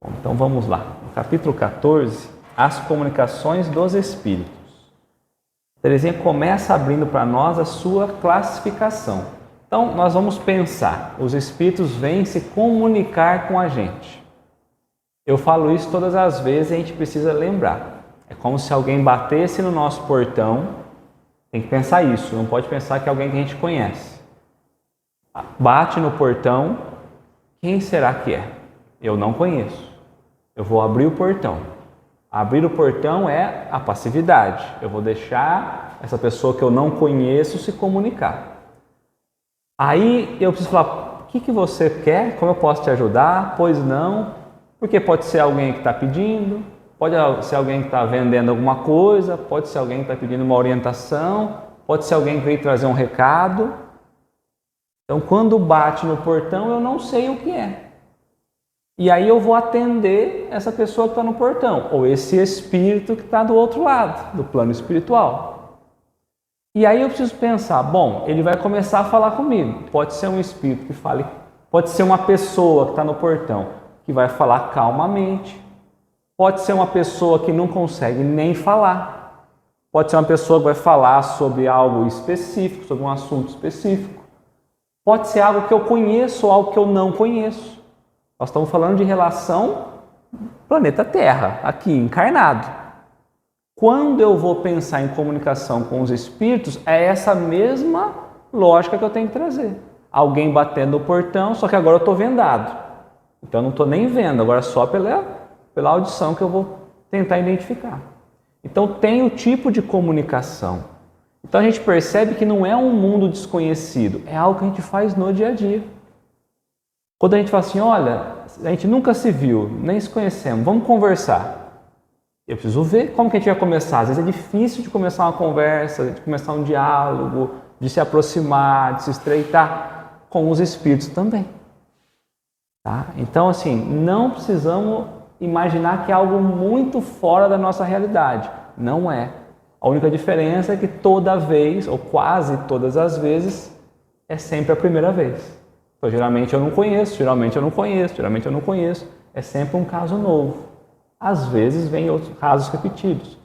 Bom, então vamos lá. No capítulo 14, as comunicações dos espíritos. Terezinha começa abrindo para nós a sua classificação. Então, nós vamos pensar, os espíritos vêm se comunicar com a gente. Eu falo isso todas as vezes e a gente precisa lembrar. É como se alguém batesse no nosso portão. Tem que pensar isso, não pode pensar que é alguém que a gente conhece. Bate no portão, quem será que é? Eu não conheço. Eu vou abrir o portão. Abrir o portão é a passividade. Eu vou deixar essa pessoa que eu não conheço se comunicar. Aí eu preciso falar, o que você quer? Como eu posso te ajudar? Pois não. Porque pode ser alguém que está pedindo, pode ser alguém que está vendendo alguma coisa, pode ser alguém que está pedindo uma orientação, pode ser alguém que veio trazer um recado. Então, quando bate no portão, eu não sei o que é. E aí eu vou atender essa pessoa que está no portão, ou esse espírito que está do outro lado, do plano espiritual. E aí eu preciso pensar, bom, ele vai começar a falar comigo. Pode ser um espírito que fale, pode ser uma pessoa que está no portão, que vai falar calmamente. Pode ser uma pessoa que não consegue nem falar. Pode ser uma pessoa que vai falar sobre algo específico, sobre um assunto específico. Pode ser algo que eu conheço ou algo que eu não conheço. Nós estamos falando de relação planeta Terra, aqui, encarnado. Quando eu vou pensar em comunicação com os espíritos, é essa mesma lógica que eu tenho que trazer. Alguém batendo no portão, só que agora eu estou vendado. Então eu não estou nem vendo, agora é só pela audição que eu vou tentar identificar. Então tem o tipo de comunicação. Então a gente percebe que não é um mundo desconhecido, é algo que a gente faz no dia a dia. Quando a gente fala assim, olha, a gente nunca se viu, nem se conhecemos, vamos conversar. Eu preciso ver como que a gente vai começar. Às vezes é difícil de começar uma conversa, de começar um diálogo, de se aproximar, de se estreitar com os espíritos também. Tá? Então, assim, não precisamos imaginar que é algo muito fora da nossa realidade. Não é. A única diferença é que toda vez, ou quase todas as vezes, é sempre a primeira vez. Então, geralmente eu não conheço, geralmente eu não conheço, geralmente eu não conheço. É sempre um caso novo. Às vezes vem outros casos repetidos,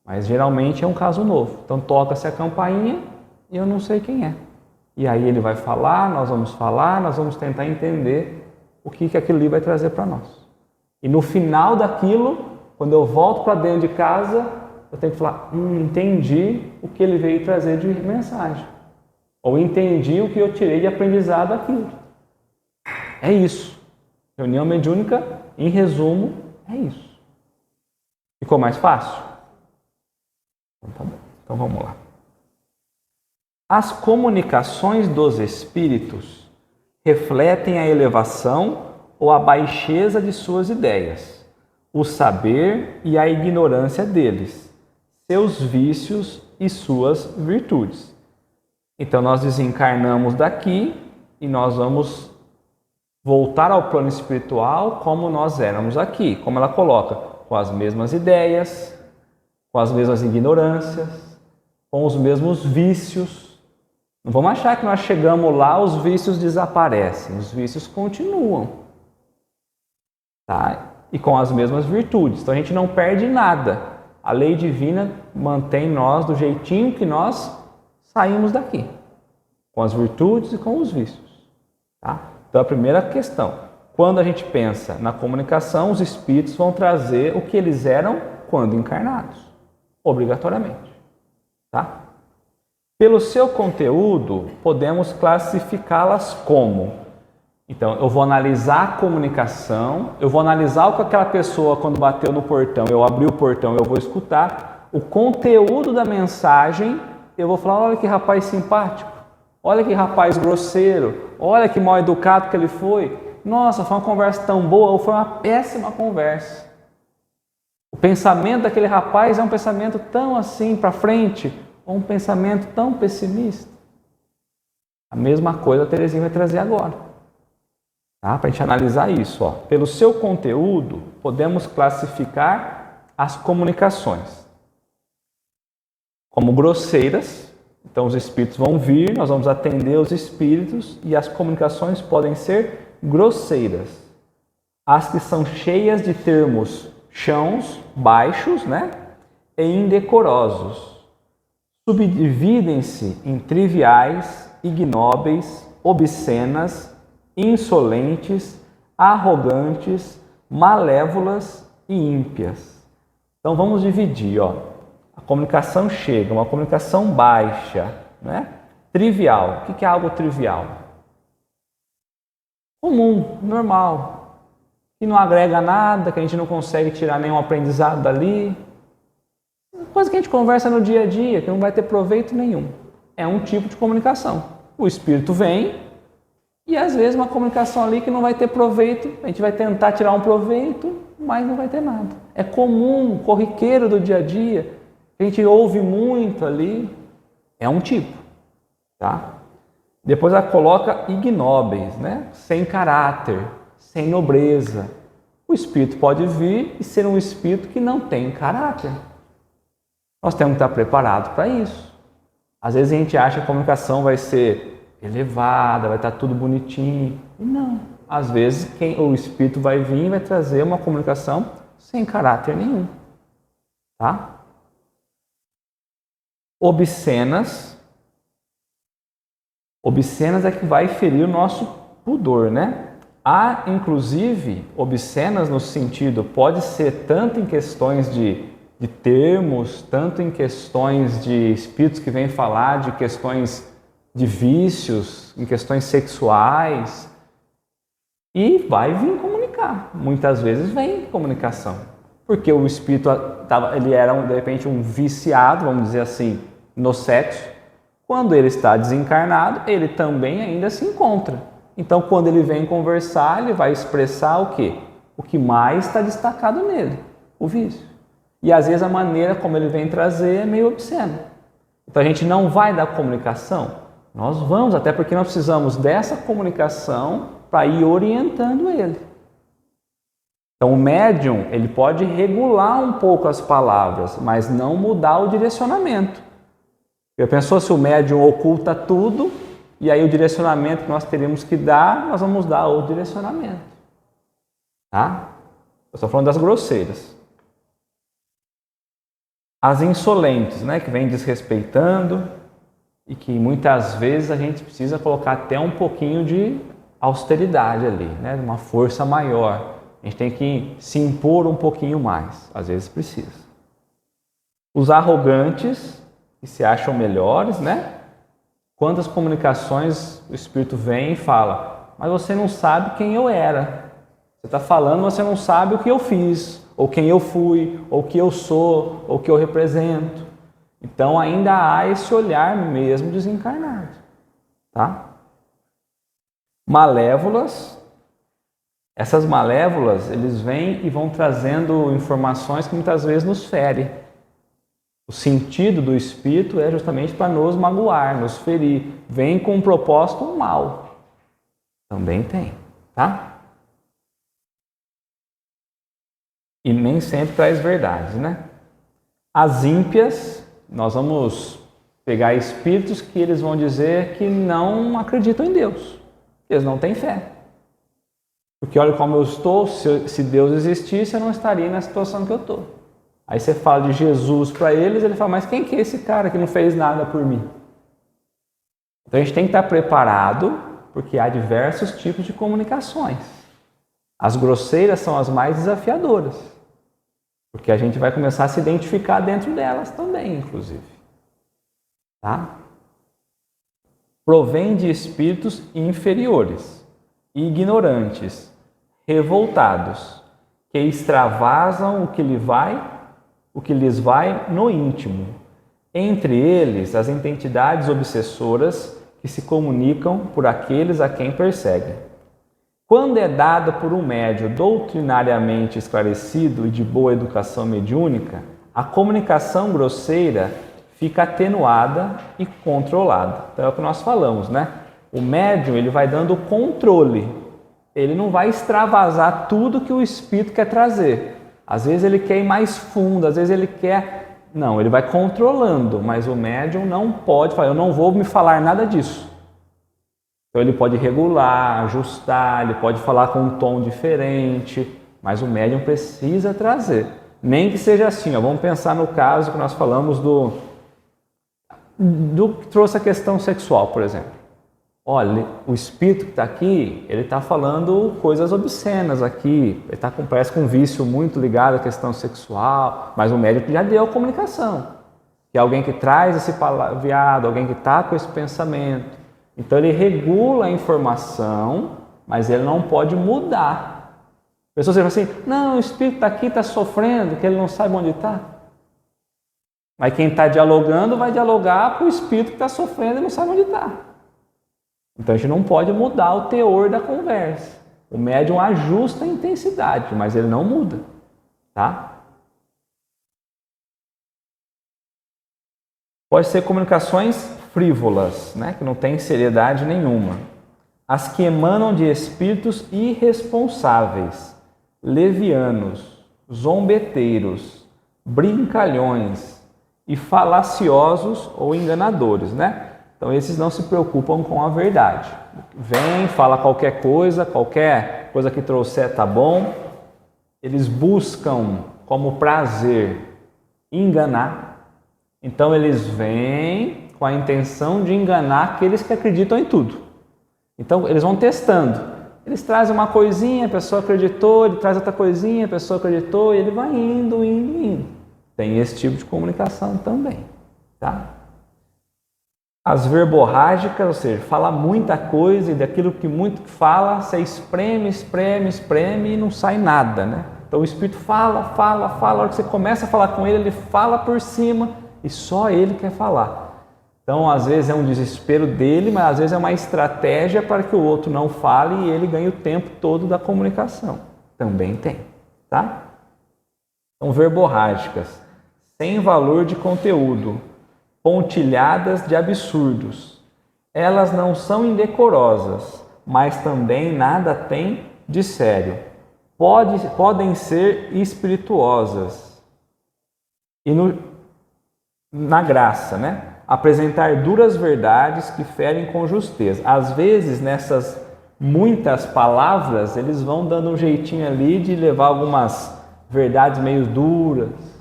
mas geralmente é um caso novo. Então toca-se a campainha e eu não sei quem é. E aí ele vai falar, nós vamos tentar entender o que aquilo ali vai trazer para nós. E no final daquilo, quando eu volto para dentro de casa, eu tenho que falar, entendi o que ele veio trazer de mensagem. Ou entendi o que eu tirei de aprendizado daquilo. É isso. Reunião mediúnica, em resumo, é isso. Ficou mais fácil? Então, tá bom. Então vamos lá. As comunicações dos espíritos refletem a elevação ou a baixeza de suas ideias, o saber e a ignorância deles, seus vícios e suas virtudes. Então nós desencarnamos daqui e nós vamos voltar ao plano espiritual como nós éramos aqui, como ela coloca, com as mesmas ideias, com as mesmas ignorâncias, com os mesmos vícios. Não vamos achar que nós chegamos lá, os vícios desaparecem, os vícios continuam. Tá? E com as mesmas virtudes. Então a gente não perde nada. A lei divina mantém nós do jeitinho que nós saímos daqui, com as virtudes e com os vícios. Tá? Então a primeira questão. Quando a gente pensa na comunicação, os espíritos vão trazer o que eles eram quando encarnados, obrigatoriamente. Tá? Pelo seu conteúdo, podemos classificá-las como... Então, eu vou analisar a comunicação, eu vou analisar o que aquela pessoa, quando bateu no portão, eu abri o portão, eu vou escutar. O conteúdo da mensagem, eu vou falar, olha que rapaz simpático, olha que rapaz grosseiro, olha que mal educado que ele foi. Nossa, foi uma conversa tão boa ou foi uma péssima conversa. O pensamento daquele rapaz é um pensamento tão assim para frente ou um pensamento tão pessimista. A mesma coisa a Terezinha vai trazer agora. Tá? Para a gente analisar isso. Ó. Pelo seu conteúdo, podemos classificar as comunicações como grosseiras. Então os espíritos vão vir, nós vamos atender os espíritos e as comunicações podem ser grosseiras, as que são cheias de termos chãos, baixos, né? E indecorosos. Subdividem-se em triviais, ignóbeis, obscenas, insolentes, arrogantes, malévolas e ímpias. Então vamos dividir, ó. A comunicação chega, uma comunicação baixa, né? Trivial. O que é algo trivial? Comum, normal, que não agrega nada, que a gente não consegue tirar nenhum aprendizado dali. Coisa que a gente conversa no dia a dia, que não vai ter proveito nenhum. É um tipo de comunicação. O Espírito vem e às vezes uma comunicação ali que não vai ter proveito, a gente vai tentar tirar um proveito, mas não vai ter nada. É comum, corriqueiro do dia a dia, a gente ouve muito ali, é um tipo, tá? Depois ela coloca ignóbeis, né? Sem caráter, sem nobreza. O Espírito pode vir e ser um Espírito que não tem caráter. Nós temos que estar preparados para isso. Às vezes a gente acha que a comunicação vai ser elevada, vai estar tudo bonitinho. E não. Às vezes o Espírito vai vir e vai trazer uma comunicação sem caráter nenhum. Tá? Obscenas. Obscenas é que vai ferir o nosso pudor, né? Há, inclusive, obscenas no sentido, pode ser tanto em questões de termos, tanto em questões de espíritos que vêm falar de questões de vícios, em questões sexuais, e vai vir comunicar. Muitas vezes vem comunicação, porque o espírito ele era de repente um viciado, vamos dizer assim, no sexo. Quando ele está desencarnado, ele também ainda se encontra. Então, quando ele vem conversar, ele vai expressar o quê? O que mais está destacado nele, o vício. E às vezes a maneira como ele vem trazer é meio obscena. Então a gente não vai dar comunicação? Nós vamos, até porque nós precisamos dessa comunicação para ir orientando ele. Então o médium, ele pode regular um pouco as palavras, mas não mudar o direcionamento. Eu pensou se o médium oculta tudo, e aí o direcionamento que nós teríamos que dar, nós vamos dar o direcionamento. Tá? Eu estou falando das grosseiras. As insolentes, né, que vem desrespeitando e que muitas vezes a gente precisa colocar até um pouquinho de austeridade ali, né, uma força maior. A gente tem que se impor um pouquinho mais, às vezes precisa. Os arrogantes, que se acham melhores, né? Quantas comunicações o Espírito vem e fala, mas você não sabe quem eu era. Você está falando, você não sabe o que eu fiz, ou quem eu fui, ou o que eu sou, ou o que eu represento. Então ainda há esse olhar mesmo desencarnado. Tá? Malévolas. Essas malévolas, eles vêm e vão trazendo informações que muitas vezes nos ferem. O sentido do Espírito é justamente para nos magoar, nos ferir. Vem com um propósito mal. Também tem, tá? E nem sempre traz verdades, né? As ímpias, nós vamos pegar espíritos que eles vão dizer que não acreditam em Deus. Eles não têm fé. Porque olha como eu estou, se Deus existisse, eu não estaria na situação que eu estou. Aí você fala de Jesus para eles, ele fala, mas quem que é esse cara que não fez nada por mim? Então a gente tem que estar preparado, porque há diversos tipos de comunicações. As grosseiras são as mais desafiadoras, porque a gente vai começar a se identificar dentro delas também, inclusive. Tá? Provém de espíritos inferiores, ignorantes, revoltados, que extravasam o que lhes vai no íntimo. Entre eles, as entidades obsessoras que se comunicam por aqueles a quem perseguem. Quando é dada por um médium doutrinariamente esclarecido e de boa educação mediúnica, a comunicação grosseira fica atenuada e controlada. Então é o que nós falamos, né? O médium, ele vai dando controle. Ele não vai extravasar tudo que o espírito quer trazer. Às vezes ele quer ir mais fundo, às vezes ele quer... Não, ele vai controlando, mas o médium não pode falar, eu não vou me falar nada disso. Então ele pode regular, ajustar, ele pode falar com um tom diferente, mas o médium precisa trazer. Nem que seja assim, ó, vamos pensar no caso que nós falamos do que trouxe a questão sexual, por exemplo. Olha, o espírito que está aqui, ele está falando coisas obscenas aqui, ele está parece com um vício muito ligado à questão sexual, mas o médium já deu a comunicação, que é alguém que traz esse palavreado, alguém que está com esse pensamento. Então ele regula a informação, mas ele não pode mudar. Pessoas dizem assim, não, o espírito está aqui, está sofrendo, que ele não sabe onde está. Mas quem está dialogando vai dialogar para o espírito que está sofrendo e não sabe onde está. Então a gente não pode mudar o teor da conversa. O médium ajusta a intensidade, mas ele não muda, tá? Pode ser comunicações frívolas, né? Que não tem seriedade nenhuma. As que emanam de espíritos irresponsáveis, levianos, zombeteiros, brincalhões e falaciosos ou enganadores, né? Então esses não se preocupam com a verdade. Vem, fala qualquer coisa que trouxer tá bom. Eles buscam como prazer enganar. Então eles vêm com a intenção de enganar aqueles que acreditam em tudo. Então eles vão testando. Eles trazem uma coisinha, a pessoa acreditou, ele traz outra coisinha, a pessoa acreditou, e ele vai indo. Tem esse tipo de comunicação também, tá? As verborrágicas, ou seja, fala muita coisa e daquilo que muito fala, você espreme e não sai nada, né? Então o espírito fala, a hora que você começa a falar com ele, ele fala por cima e só ele quer falar. Então às vezes é um desespero dele, mas às vezes é uma estratégia para que o outro não fale e ele ganhe o tempo todo da comunicação. Também tem, tá? Então verborrágicas, sem valor de conteúdo, pontilhadas de absurdos. Elas não são indecorosas, mas também nada têm de sério. Podem ser espirituosas. E na graça, né? Apresentar duras verdades que ferem com justeza. Às vezes, nessas muitas palavras, eles vão dando um jeitinho ali de levar algumas verdades meio duras.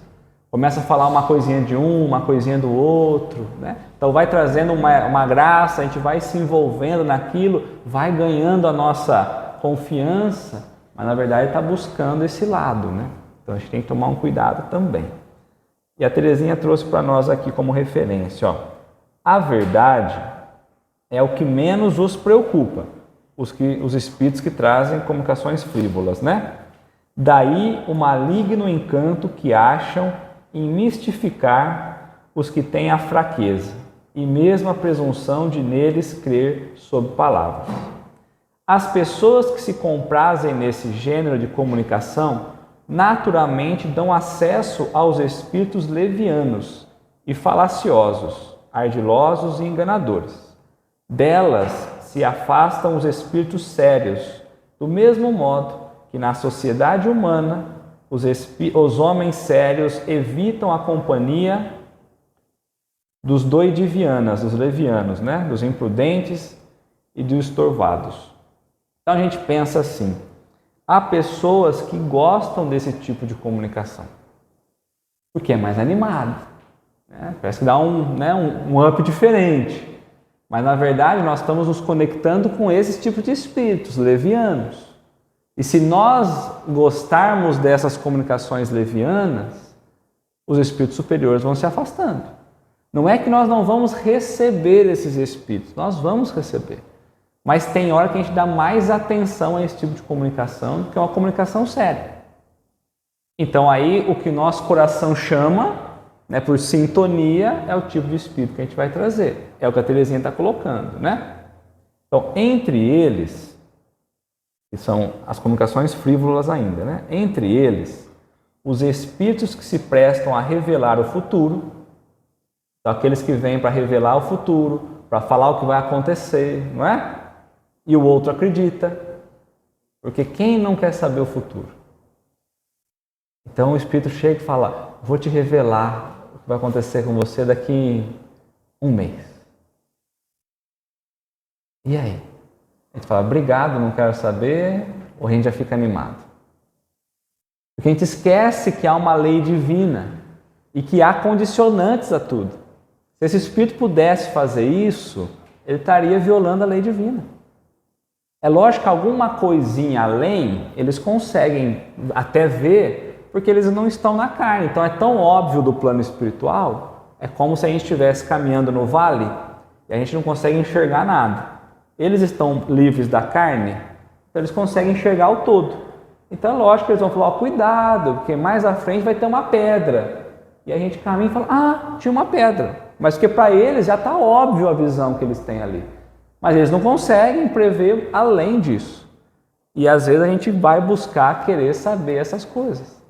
Começa a falar uma coisinha de um, uma coisinha do outro, né? Então vai trazendo uma graça, a gente vai se envolvendo naquilo, vai ganhando a nossa confiança, mas na verdade está buscando esse lado, né? Então a gente tem que tomar um cuidado também. E a Terezinha trouxe para nós aqui como referência, ó, a verdade é o que menos os preocupa, os espíritos que trazem comunicações frívolas, né? Daí o maligno encanto que acham em mistificar os que têm a fraqueza e mesmo a presunção de neles crer sob palavras. As pessoas que se comprazem nesse gênero de comunicação naturalmente dão acesso aos espíritos levianos e falaciosos, ardilosos e enganadores. Delas se afastam os espíritos sérios, do mesmo modo que na sociedade humana os homens sérios evitam a companhia dos doidivianas, dos levianos, né? Dos imprudentes e dos estorvados. Então a gente pensa assim, há pessoas que gostam desse tipo de comunicação, porque é mais animado, né? Parece que dá um up diferente, mas na verdade nós estamos nos conectando com esse tipo de espíritos levianos. E se nós gostarmos dessas comunicações levianas, os espíritos superiores vão se afastando. Não é que nós não vamos receber esses espíritos, nós vamos receber. Mas tem hora que a gente dá mais atenção a esse tipo de comunicação do que uma comunicação séria. Então aí o que nosso coração chama, né, por sintonia, é o tipo de espírito que a gente vai trazer. É o que a Terezinha está colocando, né? Então, entre eles, que são as comunicações frívolas ainda, né? Entre eles, os espíritos que se prestam a revelar o futuro, então aqueles que vêm para revelar o futuro, para falar o que vai acontecer, não é? E o outro acredita, porque quem não quer saber o futuro? Então o espírito chega e fala, vou te revelar o que vai acontecer com você daqui um mês. E aí? A gente fala, obrigado, não quero saber, ou a gente já fica animado. Porque a gente esquece que há uma lei divina e que há condicionantes a tudo. Se esse espírito pudesse fazer isso, ele estaria violando a lei divina. É lógico que alguma coisinha além, eles conseguem até ver, porque eles não estão na carne. Então é tão óbvio do plano espiritual, é como se a gente estivesse caminhando no vale e a gente não consegue enxergar nada. Eles estão livres da carne, então eles conseguem enxergar o todo. Então é lógico que eles vão falar, cuidado, porque mais à frente vai ter uma pedra. E a gente caminha e fala, tinha uma pedra. Mas porque para eles já está óbvio a visão que eles têm ali. Mas eles não conseguem prever além disso. E às vezes a gente vai buscar querer saber essas coisas.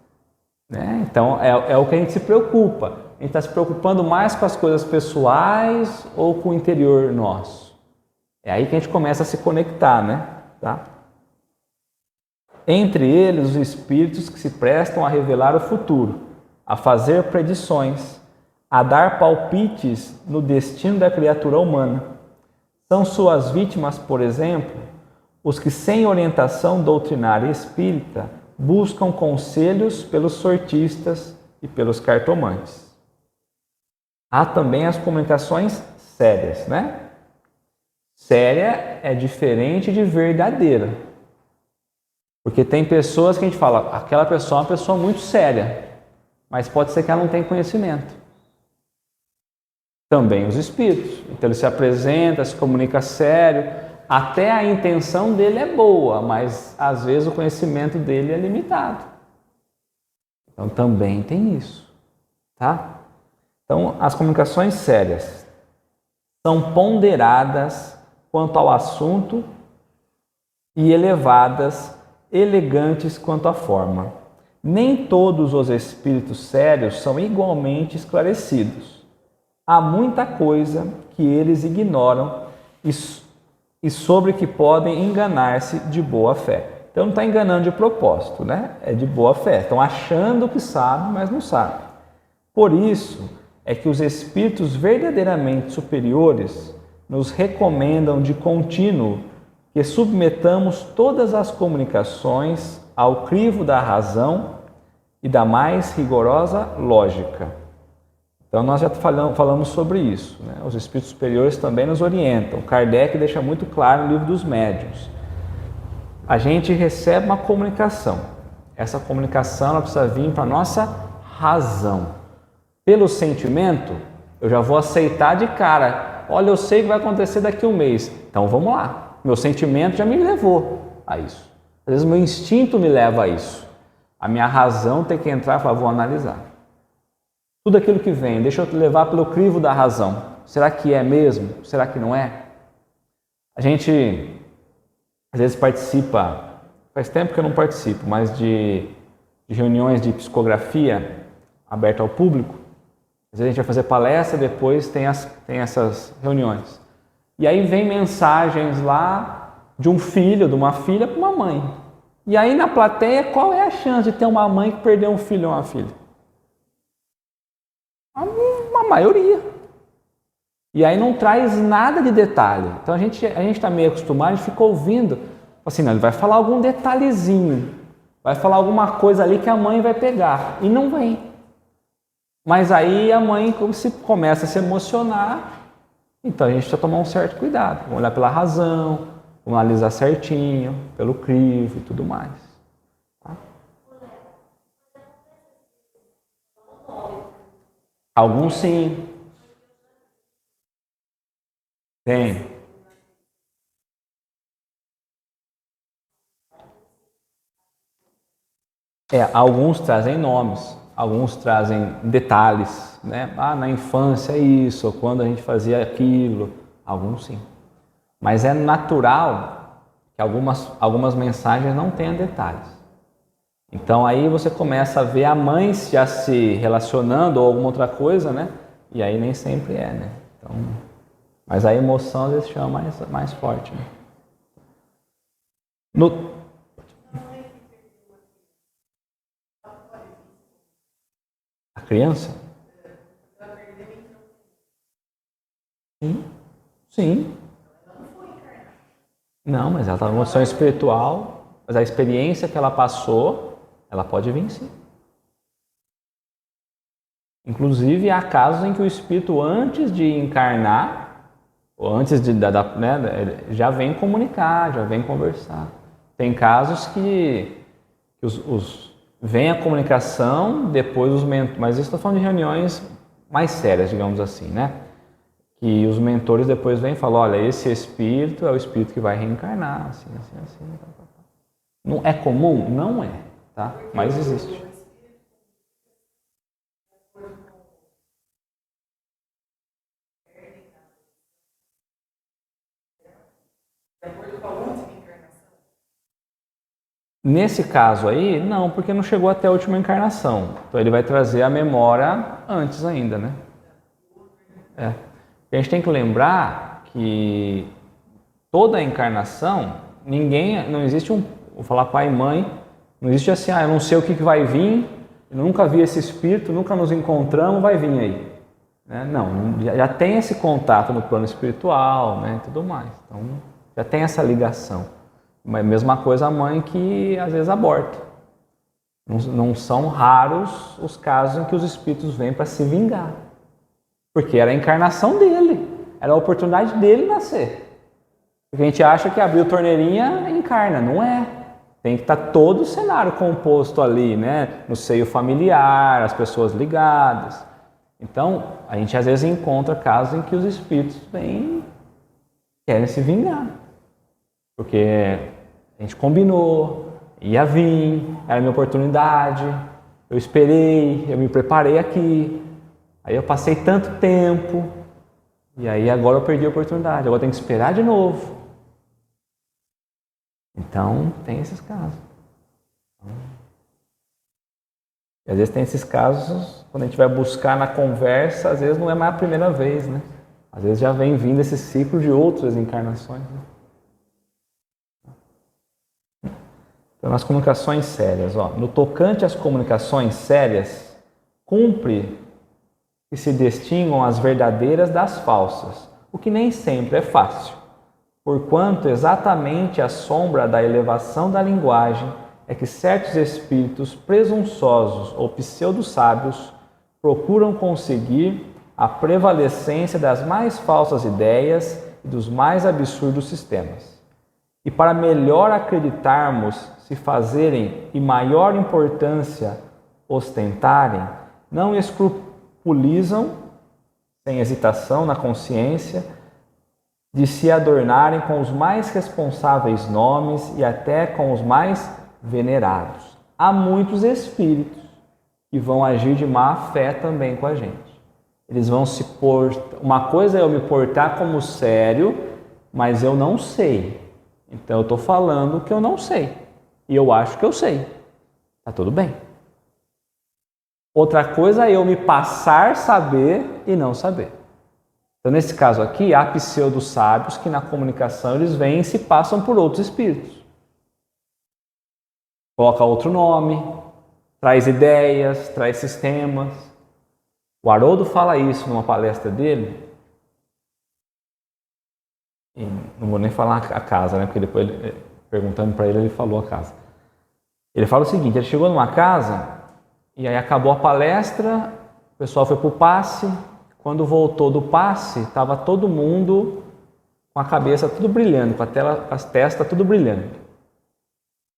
Né? Então é o que a gente se preocupa. A gente está se preocupando mais com as coisas pessoais ou com o interior nosso. É aí que a gente começa a se conectar, né? Tá? Entre eles, os espíritos que se prestam a revelar o futuro, a fazer predições, a dar palpites no destino da criatura humana. São suas vítimas, por exemplo, os que, sem orientação doutrinária espírita, buscam conselhos pelos sortistas e pelos cartomantes. Há também as comunicações sérias, né? Séria é diferente de verdadeira. Porque tem pessoas que a gente fala, aquela pessoa é uma pessoa muito séria, mas pode ser que ela não tenha conhecimento. Também os espíritos. Então ele se apresenta, se comunica sério, até a intenção dele é boa, mas às vezes o conhecimento dele é limitado. Então também tem isso, tá? Então as comunicações sérias são ponderadas quanto ao assunto e elevadas, elegantes quanto à forma. Nem todos os espíritos sérios são igualmente esclarecidos. Há muita coisa que eles ignoram e sobre que podem enganar-se de boa fé. Então não está enganando de propósito, né? É de boa fé. Estão achando que sabem, mas não sabem. Por isso é que os espíritos verdadeiramente superiores nos recomendam de contínuo que submetamos todas as comunicações ao crivo da razão e da mais rigorosa lógica. Então nós já falamos sobre isso, né? Os espíritos superiores também nos orientam. Kardec deixa muito claro no livro dos médiuns. A gente recebe uma comunicação. Essa comunicação ela precisa vir para a nossa razão. Pelo sentimento, eu já vou aceitar de cara. Olha, eu sei que vai acontecer daqui a um mês. Então vamos lá. Meu sentimento já me levou a isso. Às vezes o meu instinto me leva a isso. A minha razão tem que entrar e falar, vou analisar. Tudo aquilo que vem, deixa eu te levar pelo crivo da razão. Será que é mesmo? Será que não é? A gente às vezes participa, faz tempo que eu não participo, mas de reuniões de psicografia aberta ao público. Às vezes a gente vai fazer palestra, depois tem essas reuniões. E aí vem mensagens lá de um filho, de uma filha para uma mãe. E aí na plateia, qual é a chance de ter uma mãe que perdeu um filho ou uma filha? Uma maioria. E aí não traz nada de detalhe. Então a gente está meio acostumado, a gente fica ouvindo, assim, não, ele vai falar algum detalhezinho, vai falar alguma coisa ali que a mãe vai pegar. E não vem. Mas aí a mãe começa a se emocionar, então a gente precisa tomar um certo cuidado. Vamos olhar pela razão, vamos analisar certinho, pelo crivo e tudo mais. Tá? Alguns sim. Tem. Alguns trazem nomes, alguns trazem detalhes, né? Na infância é isso, ou quando a gente fazia aquilo, alguns sim. Mas é natural que algumas mensagens não tenham detalhes. Então aí você começa a ver a mãe já se relacionando ou alguma outra coisa, né? E aí nem sempre é, né? Então, mas a emoção às vezes chama mais forte, né? A criança? Sim, sim. Não, mas ela está numa condição espiritual, mas a experiência que ela passou, ela pode vir sim. Inclusive, há casos em que o espírito, antes de encarnar, ou antes de né, já vem comunicar, já vem conversar. Tem casos que vem a comunicação, depois os mentores, mas isso estou falando de reuniões mais sérias, digamos assim, né? Que os mentores depois vêm e falam, olha, esse espírito é o espírito que vai reencarnar, assim. Não é comum? Não é, tá? Mas existe. Nesse caso aí, não, porque não chegou até a última encarnação. Então ele vai trazer a memória antes ainda, né? É. A gente tem que lembrar que toda a encarnação, não existe vou falar pai e mãe, não existe assim, eu não sei o que vai vir, eu nunca vi esse espírito, nunca nos encontramos, vai vir aí. Né? Não, já tem esse contato no plano espiritual, né, e tudo mais. Então, já tem essa ligação. Mas mesma coisa a mãe que às vezes aborta. Não são raros os casos em que os espíritos vêm para se vingar. Porque era a encarnação dele, era a oportunidade dele nascer. Porque a gente acha que abriu torneirinha encarna, não é. Tem que estar todo o cenário composto ali, né? No seio familiar, as pessoas ligadas. Então, a gente às vezes encontra casos em que os espíritos querem se vingar. Porque a gente combinou, ia vir, era a minha oportunidade, eu esperei, eu me preparei aqui, aí eu passei tanto tempo, e aí agora eu perdi a oportunidade, agora eu tenho que esperar de novo. Então, tem esses casos. E às vezes tem esses casos, quando a gente vai buscar na conversa, às vezes não é mais a primeira vez, né? Às vezes já vem vindo esse ciclo de outras encarnações. Né? Então, nas comunicações sérias, no tocante às comunicações sérias, cumpre que se distingam as verdadeiras das falsas, o que nem sempre é fácil, porquanto exatamente a sombra da elevação da linguagem é que certos espíritos presunçosos ou pseudo-sábios procuram conseguir a prevalecência das mais falsas ideias e dos mais absurdos sistemas. E para melhor acreditarmos se fazerem e maior importância ostentarem, não escrupulizam, sem hesitação na consciência, de se adornarem com os mais responsáveis nomes e até com os mais venerados. Há muitos espíritos que vão agir de má fé também com a gente. Eles vão se portar. Uma coisa é eu me portar como sério, mas eu não sei. Então eu estou falando que eu não sei. E eu acho que eu sei. Tá tudo bem. Outra coisa é eu me passar saber e não saber. Então nesse caso aqui, há pseudo-sábios que na comunicação eles vêm e se passam por outros espíritos. Coloca outro nome, traz ideias, traz sistemas. O Haroldo fala isso numa palestra dele. E não vou nem falar a casa, né? Porque depois, perguntando para ele, ele falou a casa. Ele fala o seguinte, ele chegou numa casa e aí acabou a palestra, o pessoal foi para o passe. Quando voltou do passe, estava todo mundo com a cabeça tudo brilhando, com as testas tudo brilhando.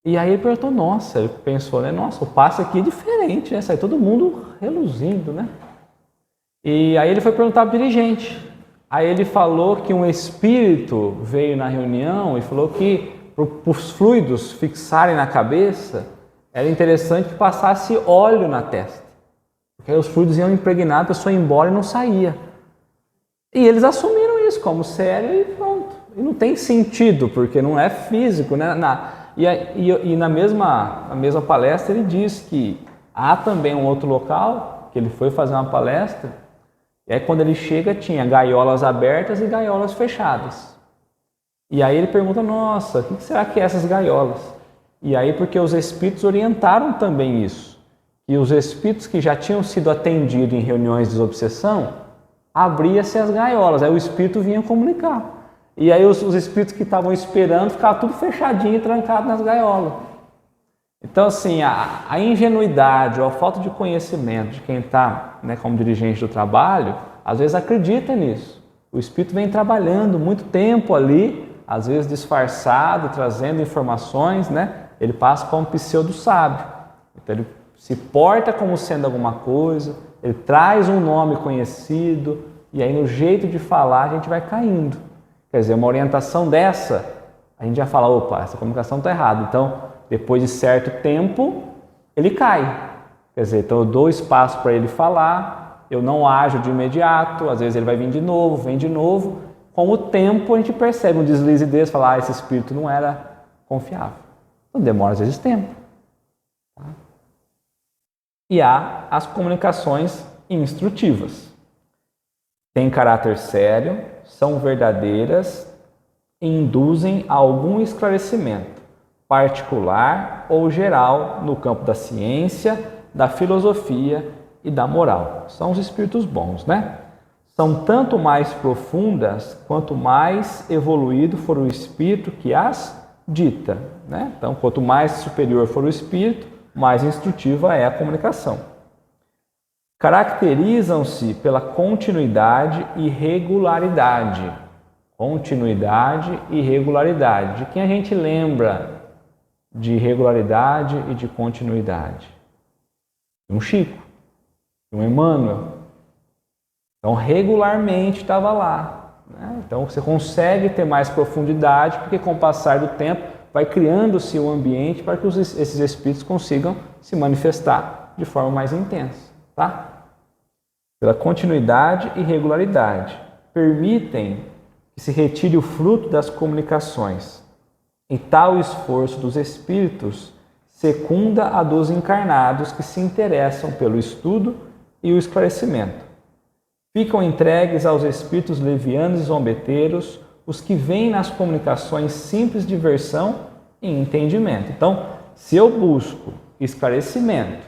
E aí ele perguntou, nossa, ele pensou, né? Nossa, o passe aqui é diferente, né? Sai todo mundo reluzindo, né? E aí ele foi perguntar para o dirigente. Aí ele falou que um espírito veio na reunião e falou que para os fluidos fixarem na cabeça, era interessante que passasse óleo na testa. Porque aí os fluidos iam impregnar, a pessoa ia embora e não saía. E eles assumiram isso como sério e pronto. E não tem sentido, porque não é físico, né? E na mesma palestra ele diz que há também um outro local que ele foi fazer uma palestra. E aí quando ele chega tinha gaiolas abertas e gaiolas fechadas. E aí ele pergunta, nossa, o que será que é essas gaiolas? E aí porque os espíritos orientaram também isso. E os espíritos que já tinham sido atendidos em reuniões de desobsessão, abria-se as gaiolas, aí o espírito vinha comunicar. E aí os espíritos que estavam esperando ficavam tudo fechadinho e trancado nas gaiolas. Então, assim, a ingenuidade ou a falta de conhecimento de quem está, né, como dirigente do trabalho, às vezes acredita nisso. O espírito vem trabalhando muito tempo ali, às vezes disfarçado, trazendo informações, né? Ele passa como pseudo-sábio. Então, ele se porta como sendo alguma coisa, ele traz um nome conhecido, e aí no jeito de falar a gente vai caindo. Quer dizer, uma orientação dessa, a gente já fala, opa, essa comunicação está errada. Então, depois de certo tempo, ele cai. Quer dizer, então eu dou espaço para ele falar, eu não ajo de imediato, às vezes ele vai vir de novo, vem de novo. Com o tempo a gente percebe um deslize desse, falar, esse espírito não era confiável. Então demora às vezes tempo. Tá? E há as comunicações instrutivas. Têm caráter sério, são verdadeiras e induzem a algum esclarecimento, particular ou geral, no campo da ciência, da filosofia e da moral. São os espíritos bons, né? São tanto mais profundas quanto mais evoluído for o espírito que as dita, né? Então, quanto mais superior for o espírito, mais instrutiva é a comunicação. Caracterizam-se pela continuidade e regularidade. Continuidade e regularidade. De quem a gente lembra de regularidade e de continuidade? De um Chico, de um Emmanuel. Então, regularmente estava lá. Né? Então, você consegue ter mais profundidade, porque com o passar do tempo vai criando-se um ambiente para que esses espíritos consigam se manifestar de forma mais intensa. Tá? Pela continuidade e regularidade. Permitem que se retire o fruto das comunicações. E tal esforço dos espíritos secunda a dos encarnados que se interessam pelo estudo e o esclarecimento. Ficam entregues aos espíritos levianos e zombeteiros os que veem nas comunicações simples diversão e entendimento. Então, se eu busco esclarecimento,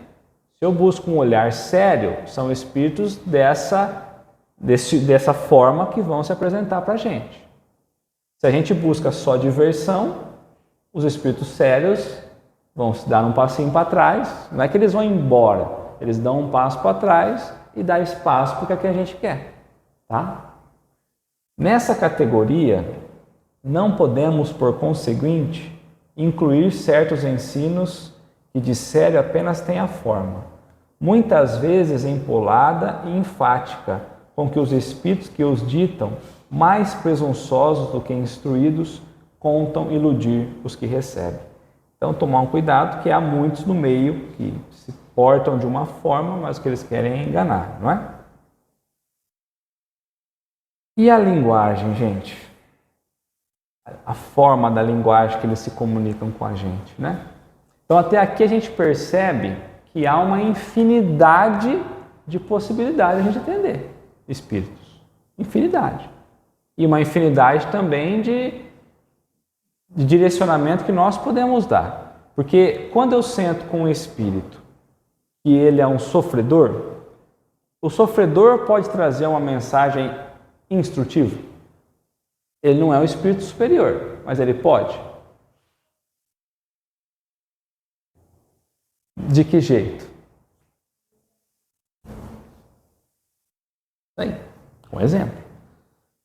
se eu busco um olhar sério, são espíritos dessa forma que vão se apresentar para a gente. Se a gente busca só diversão, os espíritos sérios vão se dar um passinho para trás. Não é que eles vão embora, eles dão um passo para trás e dá espaço para o que a gente quer. Tá? Nessa categoria, não podemos, por conseguinte, incluir certos ensinos que de sério apenas têm a forma, muitas vezes empolada e enfática, com que os espíritos que os ditam, mais presunçosos do que instruídos, contam iludir os que recebem. Então, tomar um cuidado, que há muitos no meio que se portam de uma forma, mas o que eles querem é enganar, não é? E a linguagem, gente? A forma da linguagem que eles se comunicam com a gente, né? Então, até aqui a gente percebe que há uma infinidade de possibilidades de a gente entender espíritos. Infinidade. E uma infinidade também de direcionamento que nós podemos dar. Porque quando eu sento com um espírito e ele é um sofredor, o sofredor pode trazer uma mensagem instrutiva. Ele não é um espírito superior, mas ele pode. De que jeito? Aí, um exemplo.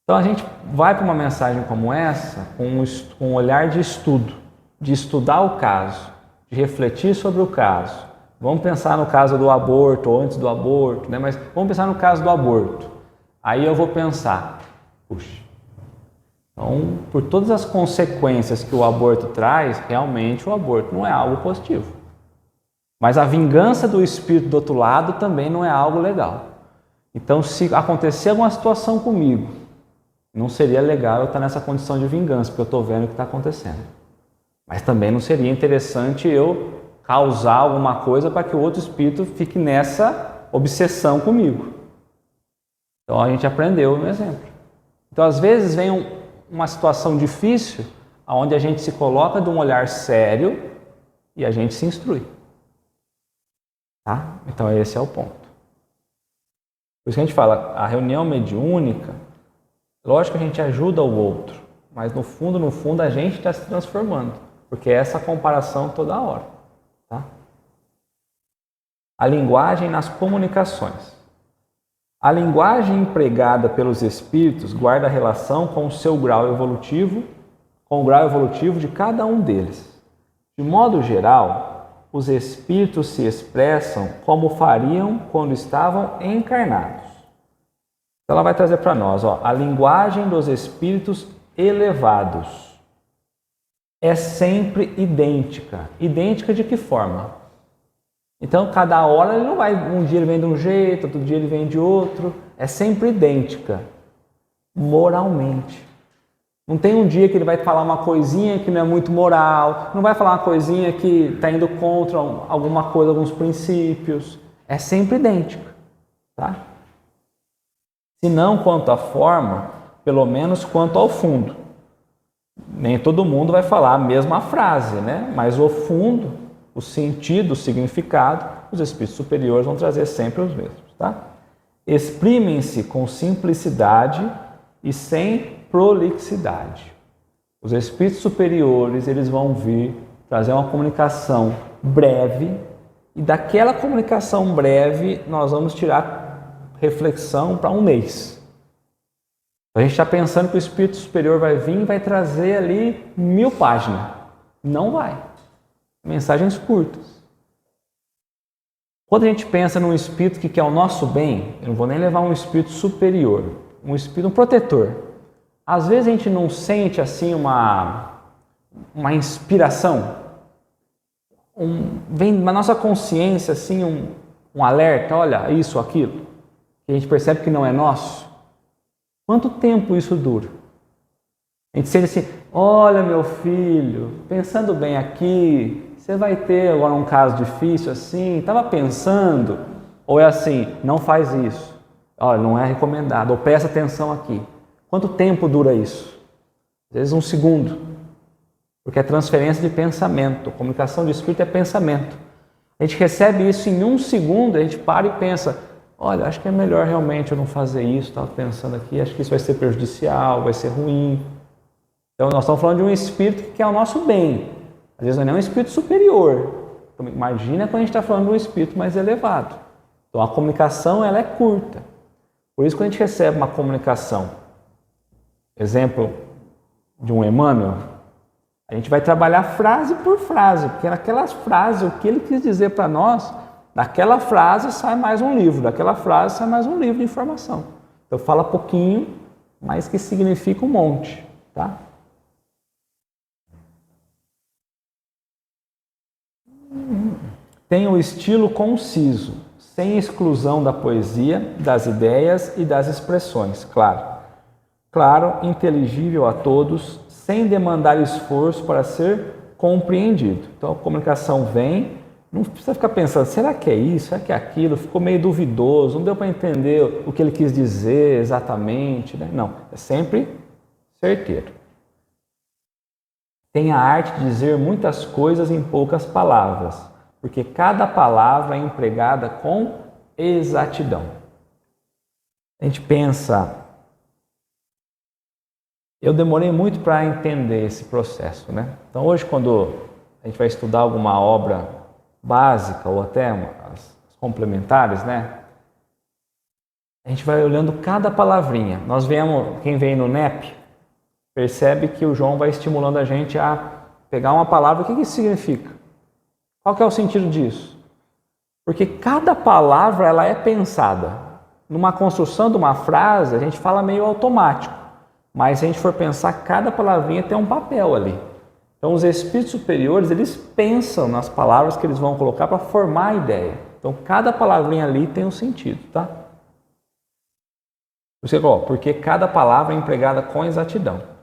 Então a gente vai para uma mensagem como essa com um olhar de estudo, de estudar o caso, de refletir sobre o caso. Vamos pensar no caso do aborto ou antes do aborto, né? Mas vamos pensar no caso do aborto. Aí eu vou pensar, puxa, então por todas as consequências que o aborto traz, realmente o aborto não é algo positivo. Mas a vingança do espírito do outro lado também não é algo legal. Então, se acontecer alguma situação comigo, não seria legal eu estar nessa condição de vingança, porque eu estou vendo o que está acontecendo. Mas também não seria interessante eu causar alguma coisa para que o outro espírito fique nessa obsessão comigo. Então, a gente aprendeu no exemplo. Então, às vezes, vem uma situação difícil, onde a gente se coloca de um olhar sério e a gente se instrui. Tá? Então, esse é o ponto. Por isso que a gente fala, a reunião mediúnica, lógico que a gente ajuda o outro, mas no fundo, a gente está se transformando, porque é essa comparação toda hora. Tá? A linguagem nas comunicações. A linguagem empregada pelos espíritos guarda relação com o seu grau evolutivo, com o grau evolutivo de cada um deles. De modo geral, os espíritos se expressam como fariam quando estavam encarnados. Então ela vai trazer para nós, a linguagem dos espíritos elevados é sempre idêntica. Idêntica de que forma? Então, cada hora ele não vai, um dia ele vem de um jeito, outro dia ele vem de outro, é sempre idêntica, moralmente. Não tem um dia que ele vai falar uma coisinha que não é muito moral, não vai falar uma coisinha que está indo contra alguma coisa, alguns princípios, é sempre idêntica, tá? Se não quanto à forma, pelo menos quanto ao fundo. Nem todo mundo vai falar a mesma frase, né? Mas o fundo, o sentido, o significado, os espíritos superiores vão trazer sempre os mesmos, tá? Exprimem-se com simplicidade e sem prolixidade. Os espíritos superiores, eles vão vir trazer uma comunicação breve e daquela comunicação breve nós vamos tirar reflexão para um mês. A gente está pensando que o espírito superior vai vir e vai trazer ali 1000 páginas. Não vai. Mensagens curtas. Quando a gente pensa num espírito que quer o nosso bem, eu não vou nem levar um espírito superior, um espírito, um protetor. Às vezes a gente não sente assim uma inspiração, vem na nossa consciência assim um alerta, olha isso, aquilo, que a gente percebe que não é nosso. Quanto tempo isso dura? A gente sente assim, olha meu filho, pensando bem aqui, você vai ter agora um caso difícil assim, estava pensando, ou é assim, não faz isso, olha, não é recomendado, ou presta atenção aqui. Quanto tempo dura isso? Às vezes 1 segundo, porque é transferência de pensamento, comunicação de espírito é pensamento. A gente recebe isso em 1 segundo, a gente para e pensa, olha, acho que é melhor realmente eu não fazer isso, estava pensando aqui, acho que isso vai ser prejudicial, vai ser ruim. Então nós estamos falando de um espírito que quer o nosso bem. Às vezes não é um espírito superior. Então, imagina quando a gente está falando de um espírito mais elevado. Então a comunicação ela é curta. Por isso quando a gente recebe uma comunicação, exemplo de um Emmanuel, a gente vai trabalhar frase por frase, porque naquelas frases, o que ele quis dizer para nós, daquela frase sai mais um livro, daquela frase sai mais um livro de informação. Então fala pouquinho, mas que significa um monte, tá? Tem o estilo conciso, sem exclusão da poesia, das ideias e das expressões, claro. Claro, inteligível a todos, sem demandar esforço para ser compreendido. Então a comunicação vem, não precisa ficar pensando, será que é isso, será que é aquilo? Ficou meio duvidoso, não deu para entender o que ele quis dizer exatamente, né? Não, é sempre certeiro. Tem a arte de dizer muitas coisas em poucas palavras, porque cada palavra é empregada com exatidão. A gente pensa, eu demorei muito para entender esse processo, né? Então hoje quando a gente vai estudar alguma obra básica ou até as complementares, né? A gente vai olhando cada palavrinha. Nós vemos, quem vem no NEP, percebe que o João vai estimulando a gente a pegar uma palavra, o que isso significa? Qual que é o sentido disso? Porque cada palavra ela é pensada. Numa construção de uma frase, a gente fala meio automático. Mas se a gente for pensar, cada palavrinha tem um papel ali. Então os espíritos superiores, eles pensam nas palavras que eles vão colocar para formar a ideia. Então cada palavrinha ali tem um sentido, tá? Porque cada palavra é empregada com exatidão.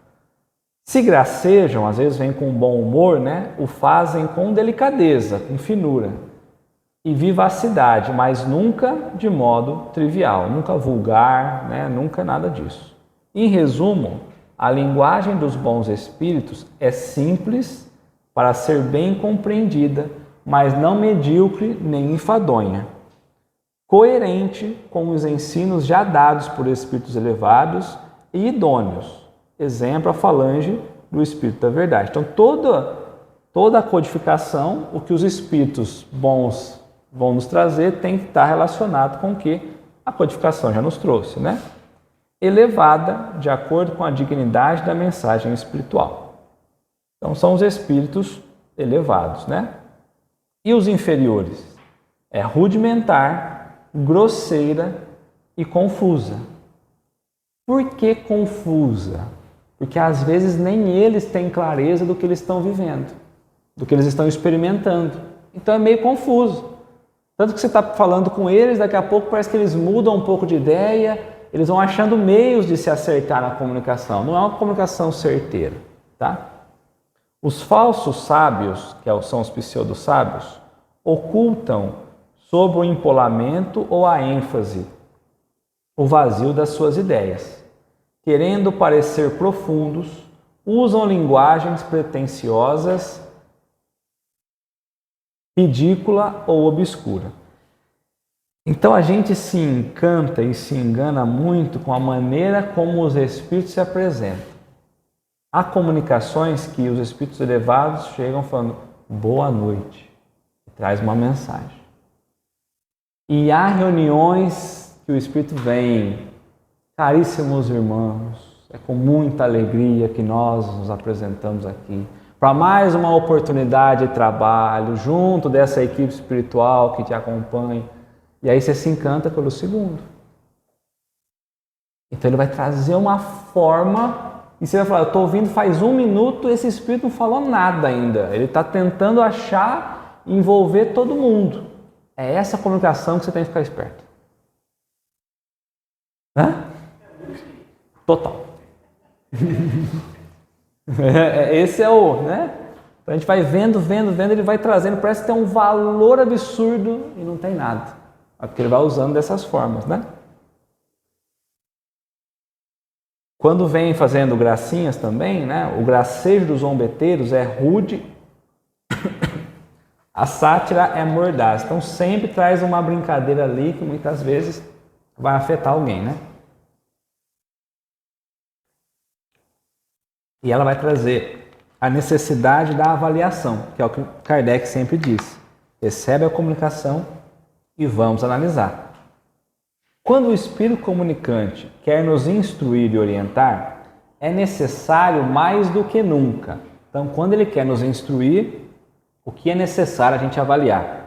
Se gracejam, às vezes vem com bom humor, né? O fazem com delicadeza, com finura e vivacidade, mas nunca de modo trivial, nunca vulgar, né? Nunca nada disso. Em resumo, a linguagem dos bons espíritos é simples para ser bem compreendida, mas não medíocre nem enfadonha. Coerente com os ensinos já dados por espíritos elevados e idôneos, exemplo, a falange do Espírito da Verdade. Então, toda a codificação, o que os Espíritos bons vão nos trazer, tem que estar relacionado com o que a codificação já nos trouxe, né? Elevada de acordo com a dignidade da mensagem espiritual. Então, são os Espíritos elevados, né? E os inferiores? É rudimentar, grosseira e confusa. Por que confusa? Porque às vezes nem eles têm clareza do que eles estão vivendo, do que eles estão experimentando. Então é meio confuso. Tanto que você está falando com eles, daqui a pouco parece que eles mudam um pouco de ideia, eles vão achando meios de se acertar na comunicação. Não é uma comunicação certeira, tá? Os falsos sábios, que são os pseudo-sábios, ocultam sob o empolamento ou a ênfase o vazio das suas ideias. Querendo parecer profundos, usam linguagens pretensiosas, ridícula ou obscura. Então a gente se encanta e se engana muito com a maneira como os espíritos se apresentam. Há comunicações que os espíritos elevados chegam falando boa noite, e traz uma mensagem. E há reuniões que o espírito vem, caríssimos irmãos, é com muita alegria que nós nos apresentamos aqui para mais uma oportunidade de trabalho junto dessa equipe espiritual que te acompanha. E aí você se encanta pelo segundo. Então ele vai trazer uma forma e você vai falar, eu estou ouvindo faz 1 minuto, esse espírito não falou nada ainda. Ele está tentando achar e envolver todo mundo. É essa comunicação que você tem que ficar esperto. Hã? Total. Esse é o, né? A gente vai vendo, ele vai trazendo, parece que tem um valor absurdo e não tem nada. Porque ele vai usando dessas formas, né? Quando vem fazendo gracinhas também, né? O gracejo dos zombeteiros é rude, a sátira é mordaz. Então sempre traz uma brincadeira ali que muitas vezes vai afetar alguém, né? E ela vai trazer a necessidade da avaliação, que é o que Kardec sempre diz. Recebe a comunicação e vamos analisar. Quando o espírito comunicante quer nos instruir e orientar, é necessário mais do que nunca. Então, quando ele quer nos instruir, o que é necessário a gente avaliar?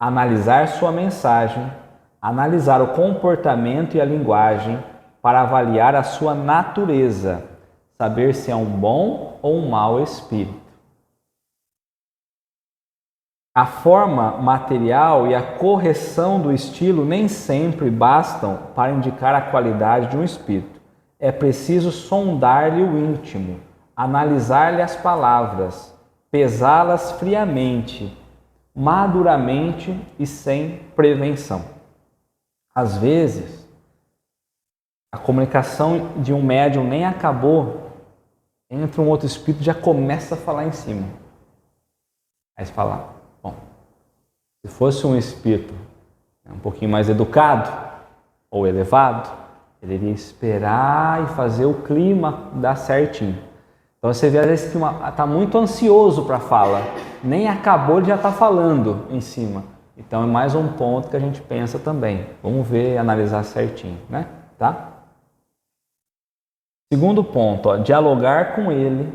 Analisar sua mensagem, analisar o comportamento e a linguagem para avaliar a sua natureza, saber se é um bom ou um mau espírito. A forma material e a correção do estilo nem sempre bastam para indicar a qualidade de um espírito. É preciso sondar-lhe o íntimo, analisar-lhe as palavras, pesá-las friamente, maduramente e sem prevenção. Às vezes, a comunicação de um médium nem acabou, entra um outro espírito e já começa a falar em cima. Aí você fala, bom, se fosse um espírito um pouquinho mais educado ou elevado, ele iria esperar e fazer o clima dar certinho. Então você vê às vezes que está muito ansioso para a fala, nem acabou de já estar falando em cima. Então é mais um ponto que a gente pensa também. Vamos ver e analisar certinho, né? Tá? Segundo ponto, dialogar com ele,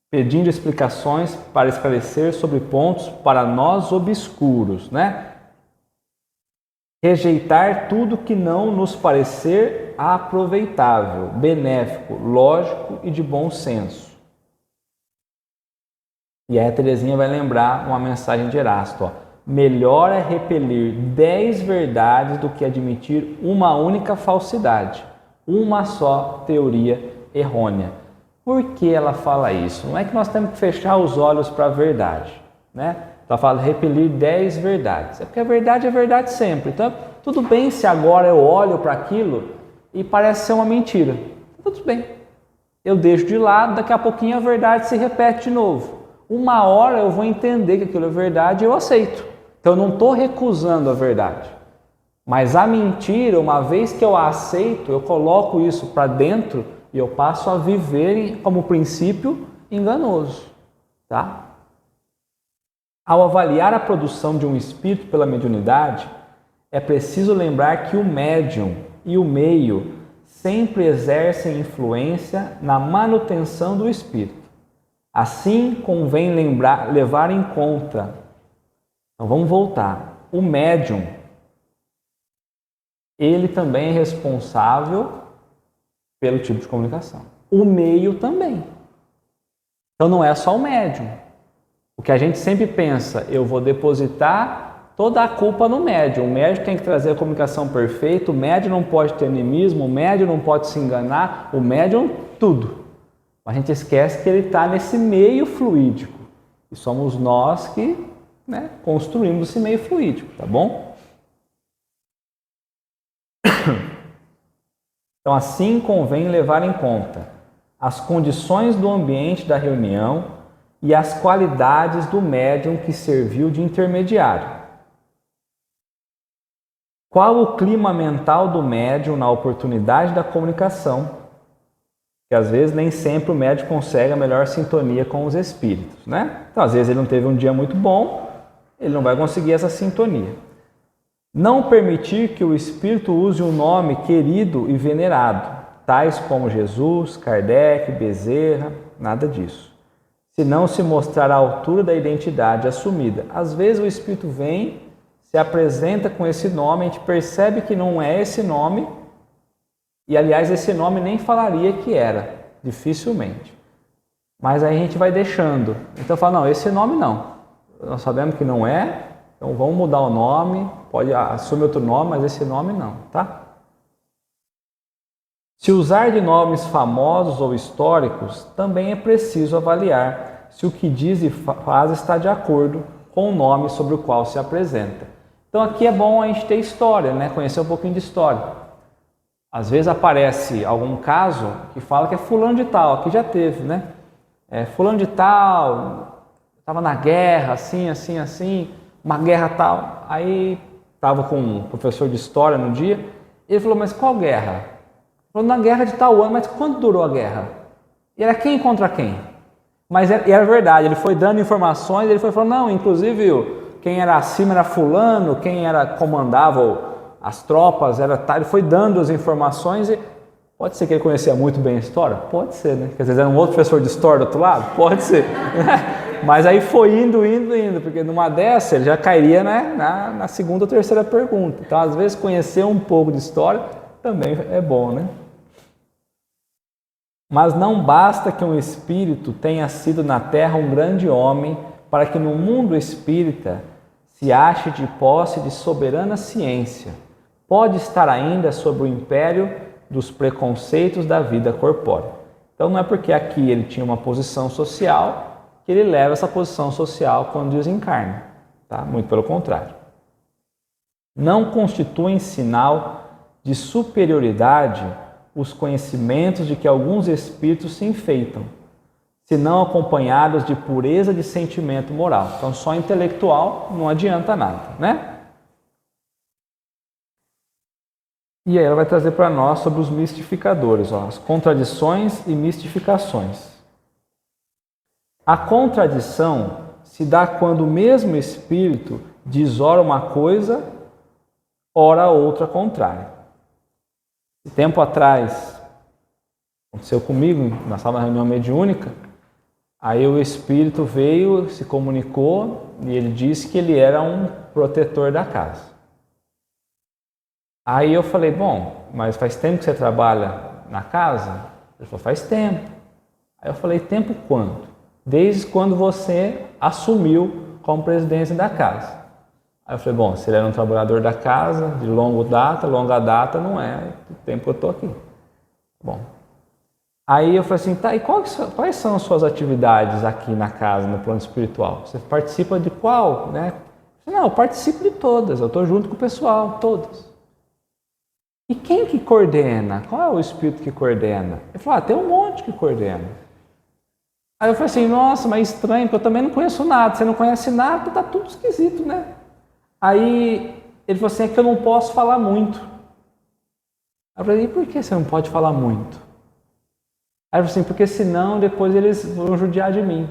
pedindo explicações para esclarecer sobre pontos para nós obscuros, né? Rejeitar tudo que não nos parecer aproveitável, benéfico, lógico e de bom senso. E aí a Terezinha vai lembrar uma mensagem de Erasto, ó. Melhor é repelir 10 verdades do que admitir uma única falsidade, uma só teoria errônea. Por que ela fala isso? Não é que nós temos que fechar os olhos para a verdade, né? Ela fala repelir 10 verdades. É porque a verdade é verdade sempre. Então, tudo bem se agora eu olho para aquilo e parece ser uma mentira. Tudo bem. Eu deixo de lado, daqui a pouquinho a verdade se repete de novo. Uma hora eu vou entender que aquilo é verdade e eu aceito. Então, eu não estou recusando a verdade. Mas a mentira, uma vez que eu a aceito, eu coloco isso para dentro e eu passo a viver como princípio enganoso, tá? Ao avaliar a produção de um espírito pela mediunidade, é preciso lembrar que o médium e o meio sempre exercem influência na manutenção do espírito. Assim, convém levar em conta. Então, vamos voltar. O médium, ele também é responsável pelo tipo de comunicação. O meio também. Então, não é só o médium. O que a gente sempre pensa, eu vou depositar toda a culpa no médium. O médium tem que trazer a comunicação perfeita, o médium não pode ter animismo, o médium não pode se enganar, o médium tudo. A gente esquece que ele está nesse meio fluídico. E somos nós que construímos esse meio fluídico, tá bom? Então, assim convém levar em conta as condições do ambiente da reunião e as qualidades do médium que serviu de intermediário. Qual o clima mental do médium na oportunidade da comunicação? Que às vezes nem sempre o médium consegue a melhor sintonia com os espíritos, né? Então, às vezes ele não teve um dia muito bom, ele não vai conseguir essa sintonia. Não permitir que o espírito use um nome querido e venerado, tais como Jesus, Kardec, Bezerra, nada disso. Se não se mostrar à altura da identidade assumida. Às vezes o espírito vem, se apresenta com esse nome, a gente percebe que não é esse nome, e aliás esse nome nem falaria que era, dificilmente. Mas aí a gente vai deixando. Então fala, não, esse nome não. Nós sabemos que não é, então vamos mudar o nome, pode assumir outro nome, mas esse nome não, tá? Se usar de nomes famosos ou históricos, também é preciso avaliar se o que diz e faz está de acordo com o nome sobre o qual se apresenta. Então aqui é bom a gente ter história, né? Conhecer um pouquinho de história. Às vezes aparece algum caso que fala que é fulano de tal, aqui já teve, né? Fulano de tal, estava na guerra, assim, assim, assim, uma guerra tal. Aí estava com um professor de história no dia, ele falou, mas qual guerra? Falou, na guerra de tal ano, mas quanto durou a guerra? E era quem contra quem? Mas era verdade, ele foi dando informações, ele foi falando, não, inclusive quem era acima era fulano, quem comandava as tropas era tal, ele foi dando as informações e pode ser que ele conhecia muito bem a história? Pode ser, né? Quer dizer, era um outro professor de história do outro lado? Pode ser. Mas aí foi indo, porque numa dessa ele já cairia, né, na segunda ou terceira pergunta. Então, às vezes, conhecer um pouco de história também é bom, né? Mas não basta que um espírito tenha sido na Terra um grande homem para que no mundo espírita se ache de posse de soberana ciência. Pode estar ainda sob o império dos preconceitos da vida corpórea. Então não é porque aqui ele tinha uma posição social que ele leva essa posição social quando desencarna, tá? Muito pelo contrário. Não constituem sinal de superioridade os conhecimentos de que alguns espíritos se enfeitam, se não acompanhados de pureza de sentimento moral. Então só intelectual não adianta nada, né? E aí ela vai trazer para nós sobre os mistificadores, as contradições e mistificações. A contradição se dá quando o mesmo espírito diz ora uma coisa, ora outra contrária. Tempo atrás, aconteceu comigo, nós estávamos na reunião mediúnica, aí o espírito veio, se comunicou e ele disse que ele era um protetor da casa. Aí eu falei, bom, mas faz tempo que você trabalha na casa? Ele falou, faz tempo. Aí eu falei, tempo quanto? Desde quando você assumiu como presidência da casa. Aí eu falei, bom, se ele era um trabalhador da casa, de longa data não é o tempo que eu estou aqui. Bom, aí eu falei assim, tá, e quais são as suas atividades aqui na casa, no plano espiritual? Você participa de qual, né? Eu falei, não, eu participo de todas, eu estou junto com o pessoal, todas. E quem que coordena? Qual é o espírito que coordena? Ele falou, tem um monte que coordena. Aí eu falei assim, nossa, mas estranho, porque eu também não conheço nada. Você não conhece nada, tá tudo esquisito, né? Aí ele falou assim, é que eu não posso falar muito. Eu falei, e por que você não pode falar muito? Aí eu falei assim, porque senão depois eles vão judiar de mim.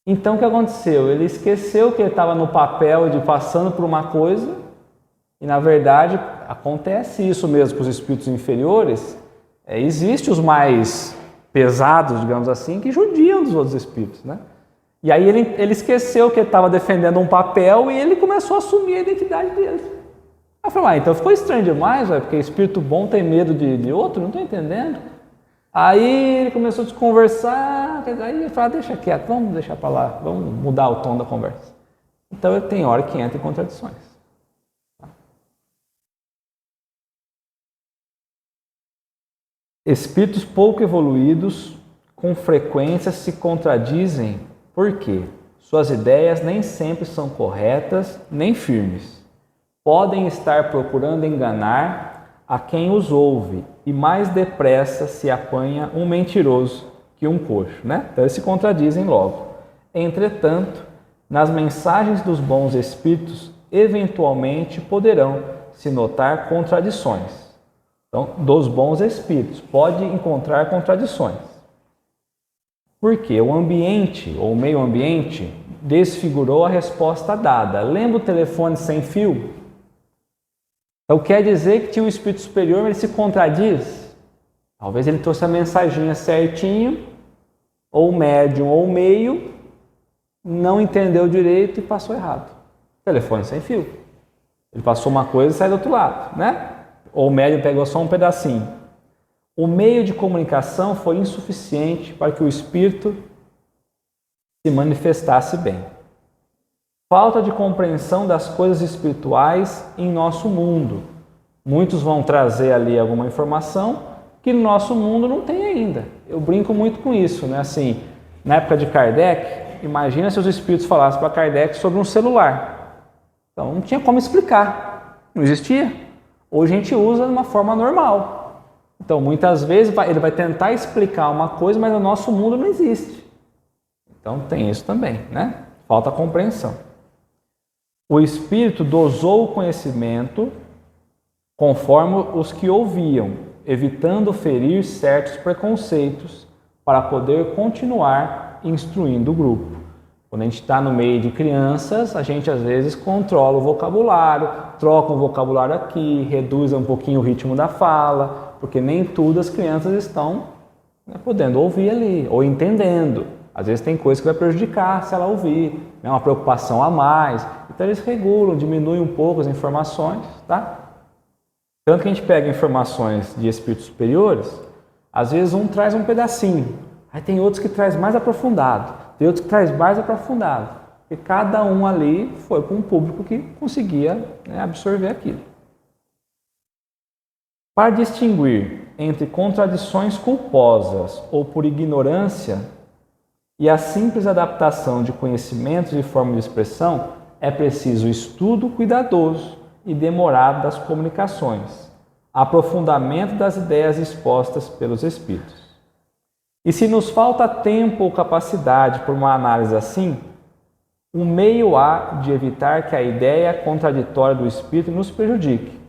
Então o que aconteceu? Ele esqueceu que ele estava no papel de passando por uma coisa, e na verdade acontece isso mesmo com os espíritos inferiores. Existe os mais pesados, digamos assim, que judiam dos outros espíritos, né? E aí ele esqueceu que ele estava defendendo um papel e ele começou a assumir a identidade dele. Aí eu falei, então ficou estranho demais, porque espírito bom tem medo de outro? Não estou entendendo. Aí ele começou a desconversar, aí ele falou, deixa quieto, vamos deixar para lá, vamos mudar o tom da conversa. Então tem hora que entra em contradições. Espíritos pouco evoluídos com frequência se contradizem porque suas ideias nem sempre são corretas nem firmes. Podem estar procurando enganar a quem os ouve e mais depressa se apanha um mentiroso que um coxo, né? Então eles se contradizem logo. Entretanto, nas mensagens dos bons espíritos, eventualmente poderão se notar contradições. Então, dos bons espíritos, pode encontrar contradições. Porque o ambiente, ou o meio ambiente, desfigurou a resposta dada. Lembra o telefone sem fio? Então quer dizer que tinha um espírito superior, ele se contradiz? Talvez ele trouxe a mensaginha certinho, ou o médium ou o meio, não entendeu direito e passou errado. Telefone sem fio. Ele passou uma coisa e sai do outro lado, né? Ou o médium pegou só um pedacinho. O meio de comunicação foi insuficiente para que o espírito se manifestasse bem. Falta de compreensão das coisas espirituais em nosso mundo. Muitos vão trazer ali alguma informação que no nosso mundo não tem ainda. Eu brinco muito com isso, né? Assim, na época de Kardec, imagina se os espíritos falassem para Kardec sobre um celular. Então não tinha como explicar, não existia. Hoje a gente usa de uma forma normal. Então muitas vezes ele vai tentar explicar uma coisa, mas no nosso mundo não existe. Então tem isso também, né? Falta compreensão. O espírito dosou o conhecimento conforme os que ouviam, evitando ferir certos preconceitos para poder continuar instruindo o grupo. Quando a gente está no meio de crianças, a gente às vezes controla o vocabulário, troca um vocabulário aqui, reduz um pouquinho o ritmo da fala, porque nem tudo as crianças estão podendo ouvir ali, ou entendendo. Às vezes tem coisa que vai prejudicar se ela ouvir, né? Uma preocupação a mais. Então eles regulam, diminuem um pouco as informações, tá? Tanto que a gente pega informações de espíritos superiores, às vezes um traz um pedacinho, aí tem outros que traz mais aprofundado, tem outros que traz mais aprofundado, porque cada um ali foi para um público que conseguia, né, absorver aquilo. Para distinguir entre contradições culposas ou por ignorância e a simples adaptação de conhecimentos e forma de expressão, é preciso estudo cuidadoso e demorado das comunicações, aprofundamento das ideias expostas pelos espíritos. E se nos falta tempo ou capacidade por uma análise assim, um meio há de evitar que a ideia contraditória do espírito nos prejudique,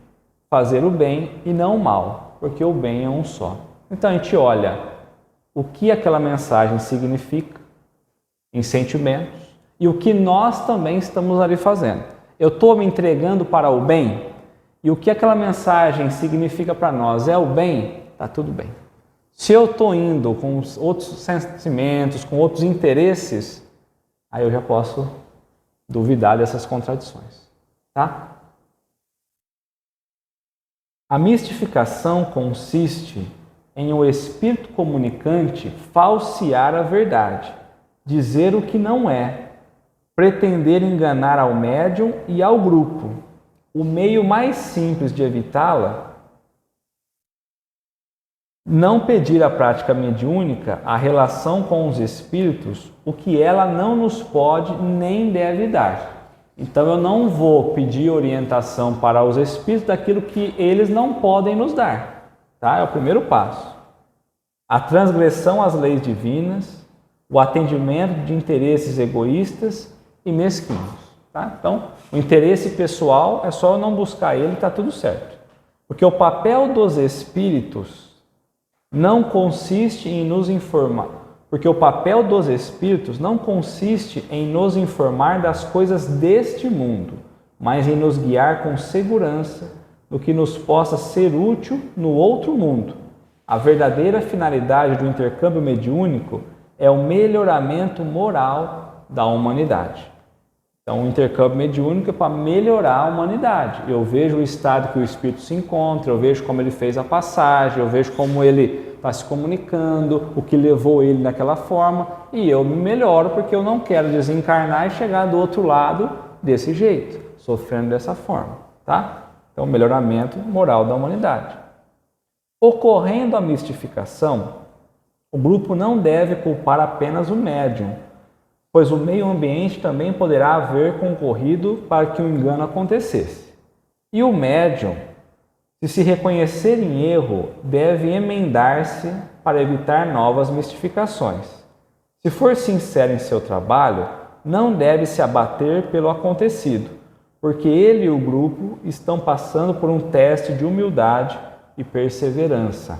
fazer o bem e não o mal, porque o bem é um só. Então a gente olha o que aquela mensagem significa em sentimentos e o que nós também estamos ali fazendo. Eu estou me entregando para o bem e o que aquela mensagem significa para nós é o bem, está tudo bem. Se eu estou indo com outros sentimentos, com outros interesses, aí eu já posso duvidar dessas contradições, tá? A mistificação consiste em o espírito comunicante falsear a verdade, dizer o que não é, pretender enganar ao médium e ao grupo. O meio mais simples de evitá-la, não pedir à prática mediúnica a relação com os espíritos, o que ela não nos pode nem deve dar. Então eu não vou pedir orientação para os espíritos daquilo que eles não podem nos dar. Tá? É o primeiro passo. A transgressão às leis divinas, o atendimento de interesses egoístas e mesquinhos. Tá? Então, o interesse pessoal é só eu não buscar ele, está tudo certo. Porque o papel dos espíritos não consiste em nos informar, porque o papel dos espíritos não consiste em nos informar das coisas deste mundo, mas em nos guiar com segurança no que nos possa ser útil no outro mundo. A verdadeira finalidade do intercâmbio mediúnico é o melhoramento moral da humanidade. Então, o intercâmbio mediúnico é para melhorar a humanidade. Eu vejo o estado que o espírito se encontra, eu vejo como ele fez a passagem, eu vejo como ele está se comunicando, o que levou ele daquela forma, e eu me melhoro porque eu não quero desencarnar e chegar do outro lado desse jeito, sofrendo dessa forma, tá? Então, melhoramento moral da humanidade. Ocorrendo a mistificação, o grupo não deve culpar apenas o médium, pois o meio ambiente também poderá haver concorrido para que o engano acontecesse. E o médium, se reconhecer em erro, deve emendar-se para evitar novas mistificações. Se for sincero em seu trabalho, não deve se abater pelo acontecido, porque ele e o grupo estão passando por um teste de humildade e perseverança.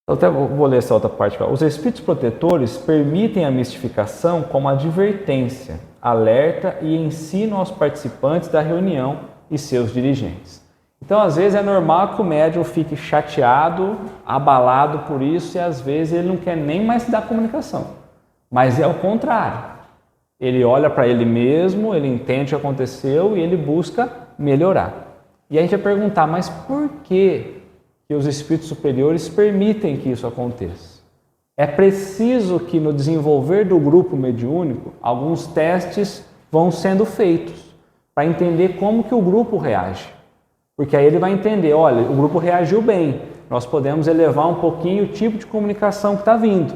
Eu até vou ler essa outra parte. Os espíritos protetores permitem a mistificação como advertência, alerta e ensino aos participantes da reunião e seus dirigentes. Então, às vezes é normal que o médium fique chateado, abalado por isso, e às vezes ele não quer nem mais dar comunicação. Mas é o contrário. Ele olha para ele mesmo, ele entende o que aconteceu e ele busca melhorar. E a gente vai perguntar, mas por que os espíritos superiores permitem que isso aconteça? É preciso que no desenvolver do grupo mediúnico, alguns testes vão sendo feitos para entender como que o grupo reage. Porque aí ele vai entender, olha, o grupo reagiu bem, nós podemos elevar um pouquinho o tipo de comunicação que está vindo.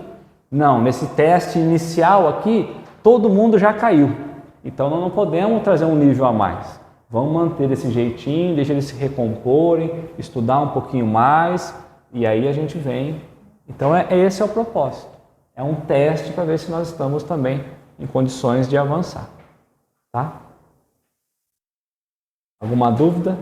Não, nesse teste inicial aqui, todo mundo já caiu. Então nós não podemos trazer um nível a mais. Vamos manter desse jeitinho, deixa eles se recomporem, estudar um pouquinho mais, e aí a gente vem. Então esse é o propósito. É um teste para ver se nós estamos também em condições de avançar. Tá? Alguma dúvida?